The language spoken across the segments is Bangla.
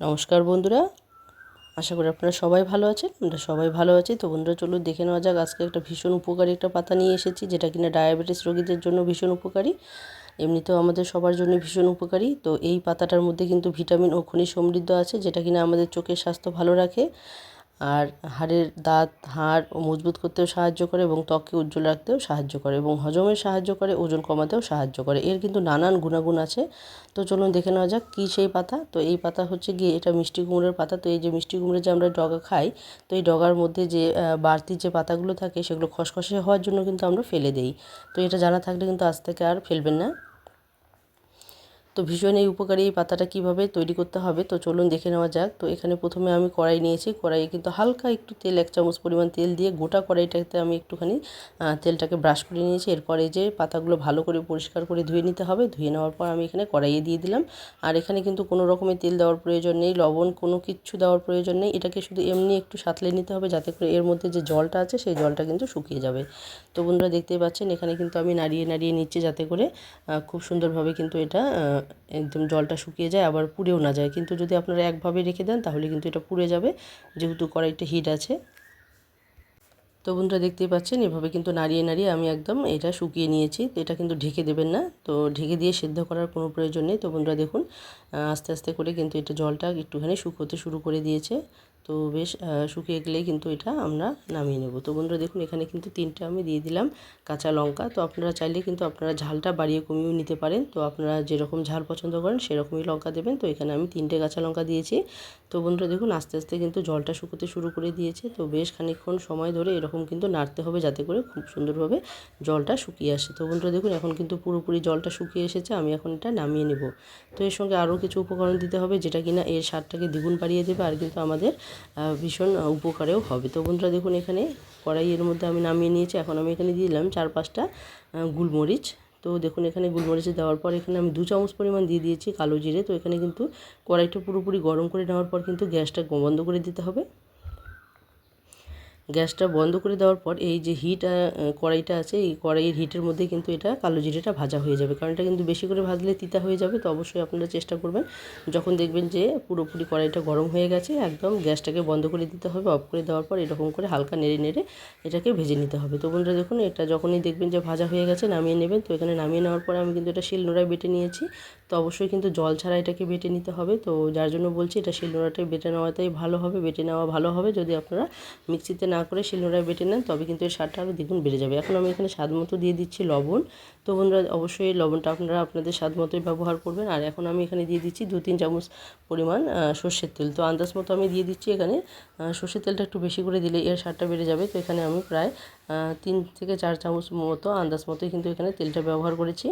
নমস্কার বন্ধুরা, আশা করি আপনারা সবাই ভালো আছেন। আমরা সবাই ভালো আছি। তো বন্ধুরা চলুন দেখে নেওয়া যাক। আজকে একটা ভীষণ উপকারী একটা পাতা নিয়ে এসেছি, যেটা কিনা ডায়াবেটিস রোগীদের জন্য ভীষণ উপকারী। এমনিতেও আমাদের সবার জন্য ভীষণ উপকারী। তো এই পাতাটার মধ্যে কিন্তু ভিটামিন ও খনিজ সমৃদ্ধ আছে, যেটা কিনা আমাদের চোখের স্বাস্থ্য ভালো রাখে, আর হাড়ের হাড় মজবুত করতেও সাহায্য করে এবং ত্বককে উজ্জ্বল রাখতেও সাহায্য করে এবং হজমে সাহায্য করে, ওজন কমাতেও সাহায্য করে। এর কিন্তু নানান গুণাগুণ আছে। তো চলুন দেখে নেওয়া যাক কী সেই পাতা। তো এই পাতা হচ্ছে গিয়ে এটা মিষ্টি কুমড়োর পাতা। তো এই যে মিষ্টি কুমড়োর যে আমরা ডগা খাই, তো এই ডগার মধ্যে যে বাড়তি যে পাতাগুলো থাকে সেগুলো খসখসে হওয়ার জন্য কিন্তু আমরা ফেলে দিই। তো এটা জানা থাকলে কিন্তু আজ থেকে আর ফেলবেন না। তো ভীষণ এই উপকারী এই পাতাটা কীভাবে তৈরি করতে হবে তো চলুন দেখে নেওয়া যাক। তো এখানে প্রথমে আমি কড়াই নিয়েছি। কড়াইয়ে কিন্তু হালকা একটু তেল, 1 চামচ পরিমাণ তেল দিয়ে গোটা কড়াইটাতে আমি একটুখানি তেলটাকে ব্রাশ করে নিয়েছি। এরপর এই যে পাতাগুলো ভালো করে পরিষ্কার করে ধুয়ে নিতে হবে। ধুয়ে নেওয়ার পর আমি এখানে কড়াইয়ে দিয়ে দিলাম। আর এখানে কিন্তু কোনো রকমের তেল দেওয়ার প্রয়োজন নেই, লবণ কোনো কিচ্ছু দেওয়ার প্রয়োজন নেই। এটাকে শুধু এমনি একটু সাঁতলে নিতে হবে, যাতে করে এর মধ্যে যে জলটা আছে সেই জলটা কিন্তু শুকিয়ে যাবে। তো বন্ধুরা দেখতেই পাচ্ছেন এখানে কিন্তু আমি নাড়িয়ে নাড়িয়ে নিচ্ছি, যাতে করে খুব সুন্দরভাবে কিন্তু এটা একদম জলটা শুকিয়ে যায়, আবার পুড়েও না যায়। কিন্তু যদি আপনারা একভাবে রেখে দেন তাহলে কিন্তু এটা পুড়ে যাবে, যেহেতু কড়াইটা হিট আছে। তো বন্ধুরা দেখতেই পাচ্ছেন এভাবে কিন্তু নাড়িয়ে নাড়িয়ে আমি একদম এটা শুকিয়ে নিয়েছি। তো এটা কিন্তু ঢেকে দেবেন না, তো ঢেকে দিয়ে সিদ্ধ করার কোনো প্রয়োজন নেই। তো বন্ধুরা দেখুন আস্তে আস্তে করে কিন্তু এটা জলটা একটুখানি শুকোতে শুরু করে দিয়েছে। তো বেশ শুকিয়ে গেলেই কিন্তু এটা আমরা নামিয়ে নেব। তো বন্ধুরা দেখুন এখানে কিন্তু 3টে আমি দিয়ে দিলাম কাঁচা লঙ্কা। তো আপনারা চাইলে কিন্তু আপনারা ঝালটা বাড়িয়ে কমিয়েও নিতে পারেন। তো আপনারা যেরকম ঝাল পছন্দ করেন সেরকমই লঙ্কা দেবেন। তো এখানে আমি 3টে কাঁচা লঙ্কা দিয়েছি। তো বন্ধুরা দেখুন আস্তে আস্তে কিন্তু জলটা শুকোতে শুরু করে দিয়েছে। তো বেশ খানিকক্ষণ সময় ধরে এরকম কিন্তু নাড়তে হবে, যাতে করে খুব সুন্দরভাবে জলটা শুকিয়ে আসে। তো বন্ধুরা দেখুন এখন কিন্তু পুরোপুরি জলটা শুকিয়ে এসেছে। আমি এখন এটা নামিয়ে নেব। তো এর সঙ্গে আরও কিছু উপকরণ দিতে হবে, যেটা কিনা এর স্বাদটাকে দ্বিগুণ বাড়িয়ে দেবে, আর কিন্তু আমাদের ভীষণ উপকারেও হবে। তো বন্ধুরা দেখুন এখানে কড়াইয়ের মধ্যে আমি নামিয়ে নিয়েছি। এখন আমি এখানে দিয়ে দিলাম 4-5টা গোলমরিচ। তো দেখুন এখানে গোলমরিচ দেওয়ার পর এখানে আমি 2 চামচ পরিমাণ দিয়ে দিয়েছি কালো জিরে। তো এখানে কিন্তু কড়াইটা পুরোপুরি গরম করে নেওয়ার পর কিন্তু গ্যাসটা বন্ধ করে দিতে হবে। গ্যাসটা বন্ধ করে দেওয়ার পর এই যে কড়াইটা আছে, এই কড়াইয়ের হিটের মধ্যে কিন্তু এটা কালো জিরেটা ভাজা হয়ে যাবে, কারণ এটা কিন্তু বেশি করে ভাজলে তিতা হয়ে যাবে। তো অবশ্যই আপনারা চেষ্টা করবেন যখন দেখবেন যে পুরোপুরি কড়াইটা গরম হয়ে গেছে, একদম গ্যাসটাকে বন্ধ করে দিতে হবে। অফ করে দেওয়ার পর এরকম করে হালকা নেড়ে নেড়ে এটাকে ভেজে নিতে হবে। তো বন্ধুরা দেখুন এটা যখনই দেখবেন যে ভাজা হয়ে গেছে নামিয়ে নেবেন। তো এখানে নামিয়ে নেওয়ার পরে আমি কিন্তু এটা শিলনোড়ায় বেটে নিয়েছি। তো অবশ্যই কিন্তু জল ছাড়া এটাকে বেটে নিতে হবে। তো যার জন্য বলছি এটা শিলনোড়াটাই বেটে নেওয়াটাই ভালো হবে, বেটে নেওয়া ভালো হবে। যদি আপনারা মিক্সিতে না করে শিলনোড়ায় বেটে নেন তবে কিন্তু এর স্বাদটা আরও দ্বিগুণ বেড়ে যাবে। এখন আমি এখানে স্বাদ মতো দিয়ে দিচ্ছি লবণ। তো বন্ধুরা অবশ্যই লবণটা আপনারা আপনাদের স্বাদ মতোই ব্যবহার করবেন। আর এখন আমি এখানে দিয়ে দিচ্ছি 2-3 চামচ পরিমাণ সর্ষের তেল। তো আন্দাজ মতো আমি দিয়ে দিচ্ছি এখানে। সর্ষের তেলটা একটু বেশি করে দিলে এর স্বাদটা বেড়ে যাবে। তো এখানে আমি প্রায় 3 থেকে 4 চামচ মতো আন্দাজ মতোই কিন্তু এখানে তেলটা ব্যবহার করেছি।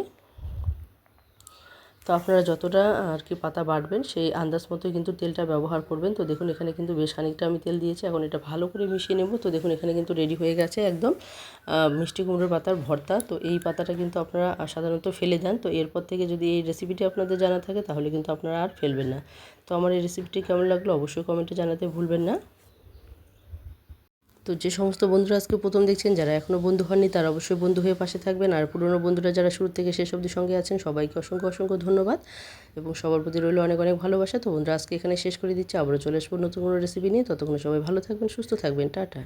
তো আপনারা যতটা আর কি পাতা বাটবেন সেই আন্দাজ মতোই কিন্তু তেলটা ব্যবহার করবেন। তো দেখুন এখানে কিন্তু বেশ খানিকটা আমি তেল দিয়েছি। এখন এটা ভালো করে মিশিয়ে নেব। তো দেখুন এখানে কিন্তু রেডি হয়ে গেছে একদম মিষ্টি কুমড়োর পাতার ভর্তা। তো এই পাতাটা কিন্তু আপনারা সাধারণত ফেলে দেন। তো এরপর থেকে যদি এই রেসিপিটি আপনাদের জানা থাকে তাহলে কিন্তু আপনারা আর ফেলবেন না। তো আমার এই রেসিপিটি কেমন লাগলো অবশ্যই কমেন্টে জানাতে ভুলবেন না। তো যে সমস্ত বন্ধুরা আজকে প্রথম দেখছেন, যারা এখনও বন্ধু হননি তারা অবশ্যই বন্ধু হয়ে পাশে থাকবেন। আর পুরনো বন্ধুরা যারা শুরু থেকে শেষ অবধি সঙ্গে আছেন সবাইকে অসংখ্য অসংখ্য ধন্যবাদ এবং সবার প্রতি রইল অনেক অনেক ভালোবাসা। তো বন্ধুরা আজকে এখানে শেষ করে দিচ্ছি। আবারও চলে আসবো নতুন কোনো রেসিপি নিয়ে। ততক্ষণ সবাই ভালো থাকবেন, সুস্থ থাকবেন। টাটা।